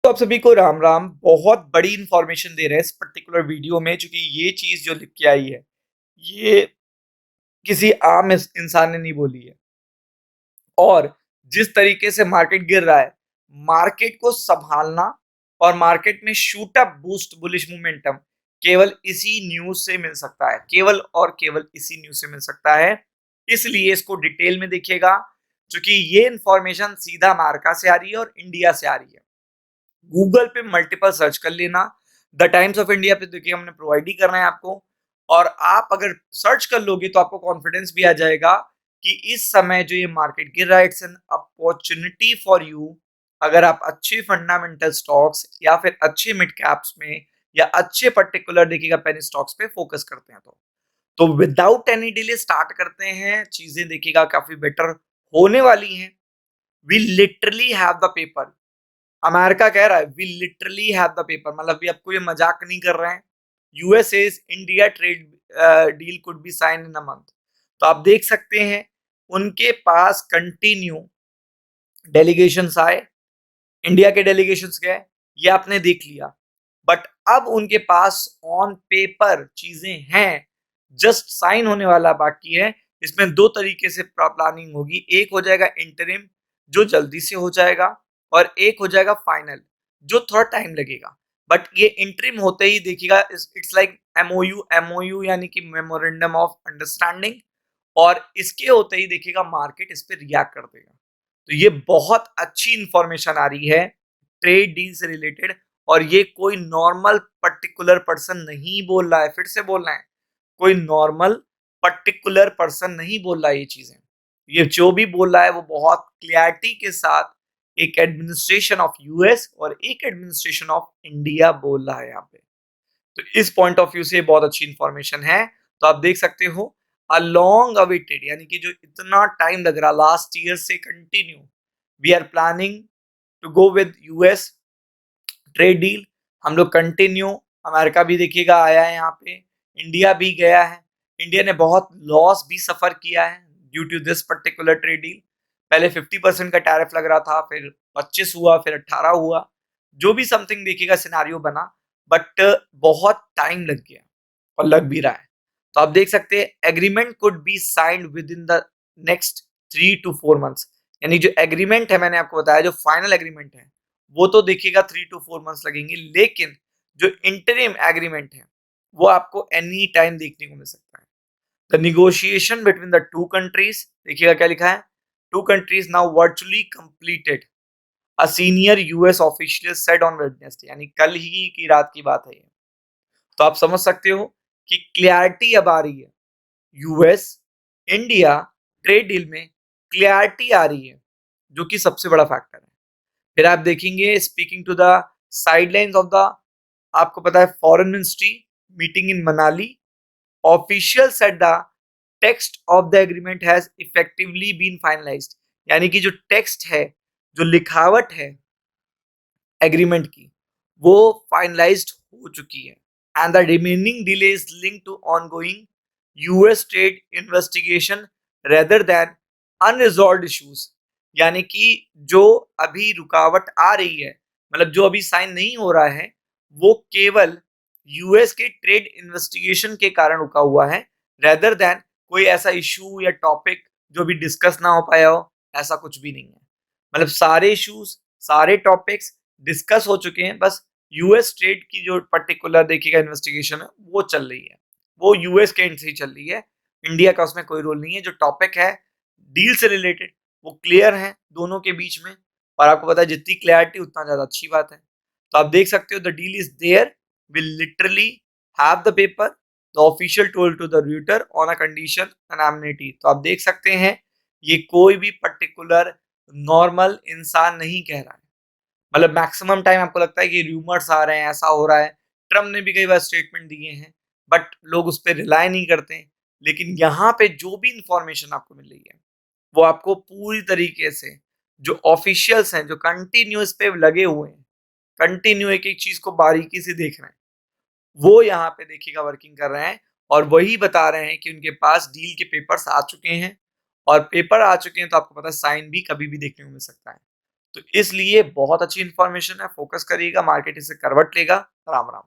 तो आप सभी को राम राम। बहुत बड़ी इंफॉर्मेशन दे रहे हैं इस पर्टिकुलर वीडियो में, क्योंकि ये चीज जो लिख के आई है ये किसी आम इंसान ने नहीं बोली है। और जिस तरीके से मार्केट गिर रहा है, मार्केट को संभालना और मार्केट में shoot up boost bullish momentum केवल इसी न्यूज से मिल सकता है, केवल और केवल इसी न्यूज से मिल सकता है। इसलिए इसको डिटेल में देखिएगा, क्योंकि ये इंफॉर्मेशन सीधा अमेरिका से आ रही है और इंडिया से आ रही है। गूगल पे मल्टीपल सर्च कर लेना, द टाइम्स ऑफ इंडिया पे देखिए हमने प्रोवाइड ही करना है आपको। और आप अगर सर्च कर लोगे तो आपको कॉन्फिडेंस भी आ जाएगा कि इस समय जो ये मार्केट गिर रहा है it's an opportunity for you. अगर आप अच्छे फंडामेंटल स्टॉक्स या फिर अच्छे मिड कैप्स में या अच्छे पर्टिकुलर देखिएगा पेनी स्टॉक्स पे फोकस करते हैं तो विदाउट एनी डिले स्टार्ट करते हैं। चीजें देखिएगा काफी बेटर होने वाली हैं। We literally have the paper. America कह रहा है we literally have the paper, मतलब भी आपको ये मजाक नहीं कर रहे हैं। US is India trade deal could be sign in a month. तो आप देख सकते हैं उनके पास कंटिन्यू डेलीगेशंस आए, इंडिया के डेलीगेशंस गए, ये आपने देख लिया। बट अब उनके पास ऑन पेपर चीजें हैं, जस्ट साइन होने वाला बाकी है। इसमें दो तरीके से प्लानिंग होगी, एक हो जाएगा इंटरिम जो जल्दी से हो जाएगा और एक हो जाएगा फाइनल जो थोड़ा टाइम लगेगा। बट ये इंटरिम होते ही देखिएगा इट्स लाइक एमओयू यानी कि मेमोरेंडम ऑफ अंडरस्टैंडिंग। और इसके होते ही देखिएगा मार्केट इस पे रिएक्ट कर देगा। तो ये बहुत अच्छी इंफॉर्मेशन आ रही है ट्रेड डील से रिलेटेड। और ये कोई नॉर्मल पर्टिकुलर पर्सन नहीं बोल रहा है, फिर से बोल रहे हैं, कोई नॉर्मल पर्टिकुलर पर्सन नहीं बोल रहा है ये चीजें। ये जो भी बोल रहा है वो बहुत क्लियरिटी के साथ एक एडमिनिस्ट्रेशन ऑफ यूएस और एक एडमिनिस्ट्रेशन ऑफ इंडिया बोल रहा है यहाँ पे। तो इस पॉइंट ऑफ व्यू से बहुत अच्छी इंफॉर्मेशन है। तो आप देख सकते हो अलॉन्ग अवेटेड, यानी कि जो इतना टाइम लग रहा लास्ट ईयर से continue, we are planning to go with US trade deal. हम लोग कंटिन्यू, अमेरिका भी देखिएगा आया है यहाँ पे, इंडिया भी गया है। इंडिया ने बहुत लॉस भी सफर किया है due to this particular trade deal. पहले 50% का टैरिफ लग रहा था, फिर 25 हुआ, फिर 18 हुआ, जो भी समथिंग देखिएगा सिनारियो बना। बट बहुत टाइम लग गया और लग भी रहा है। तो आप देख सकते हैं agreement could be signed with in the next 3 to 4 months. यानी जो एग्रीमेंट है, मैंने आपको बताया जो फाइनल एग्रीमेंट है वो तो देखिएगा 3 to 4 मंथ्स लगेंगे, लेकिन जो इंटरिम एग्रीमेंट है वो आपको एनी टाइम देखने को मिल सकता है। The negotiation between the two countries, देखिएगा क्या लिखा है, two countries now virtually completed, a senior US official said on Wednesday, यानी कल ही की रात की बात है ये। तो आप समझ सकते हो कि क्लैरिटी अब आ रही है। यूएस इंडिया ट्रेड डील में क्लैरिटी आ रही है, जो कि सबसे बड़ा फैक्टर है। फिर आप देखेंगे speaking to the sidelines of the, आपको पता है foreign ministry meeting in Manali, official said the text of the agreement has effectively been finalised. यानी कि जो टेक्स्ट है, जो लिखावट है एग्रीमेंट की, वो फाइनलाइज्ड हो चुकी है। And the remaining delay is linked to ongoing US trade investigation rather than unresolved issues. यानी कि जो अभी रुकावट आ रही है, मतलब जो अभी साइन नहीं हो रहा है, वो केवल यूएस के ट्रेड इन्वेस्टिगेशन के कारण रुका हुआ है, रेदर देन कोई ऐसा इशू या टॉपिक जो भी डिस्कस ना हो पाया हो, ऐसा कुछ भी नहीं है। मतलब सारे इश्यूज, सारे टॉपिक्स डिस्कस हो चुके हैं। बस यूएस ट्रेड की जो पर्टिकुलर देखिएगा इन्वेस्टिगेशन है वो चल रही है, वो यूएस के एंड से ही चल रही है। इंडिया का उसमें कोई रोल नहीं है। जो टॉपिक है डील से रिलेटेड वो क्लियर है दोनों के बीच में। और आपको पता है जितनी क्लैरिटी उतना ज्यादा अच्छी बात है। तो आप देख सकते हो the deal is there, will literally have the paper, the official told to the Reuters on a condition anonymity. तो आप देख सकते हैं ये कोई भी पर्टिकुलर नॉर्मल इंसान नहीं कह रहा है। मतलब मैक्सिमम टाइम आपको लगता है कि रूमर्स आ रहे हैं, ऐसा हो रहा है, ट्रम्प ने भी कई बार स्टेटमेंट दिए हैं, बट लोग उस पर रिलाई नहीं करते। लेकिन यहाँ पे जो भी इंफॉर्मेशन आपको मिल रही है वो आपको पूरी तरीके से, जो ऑफिशियल्स हैं जो कंटिन्यूस पे लगे हुए हैं, कंटिन्यू एक एक चीज को बारीकी से देख रहे हैं, वो यहाँ पे देखिएगा वर्किंग कर रहे हैं। और वही बता रहे हैं कि उनके पास डील के पेपर्स आ चुके हैं। और पेपर आ चुके हैं तो आपको पता है साइन भी कभी भी देखने को मिल सकता है। तो इसलिए बहुत अच्छी इन्फॉर्मेशन है, फ़ोकस करिएगा, मार्केट इसे करवट लेगा। राम, राम।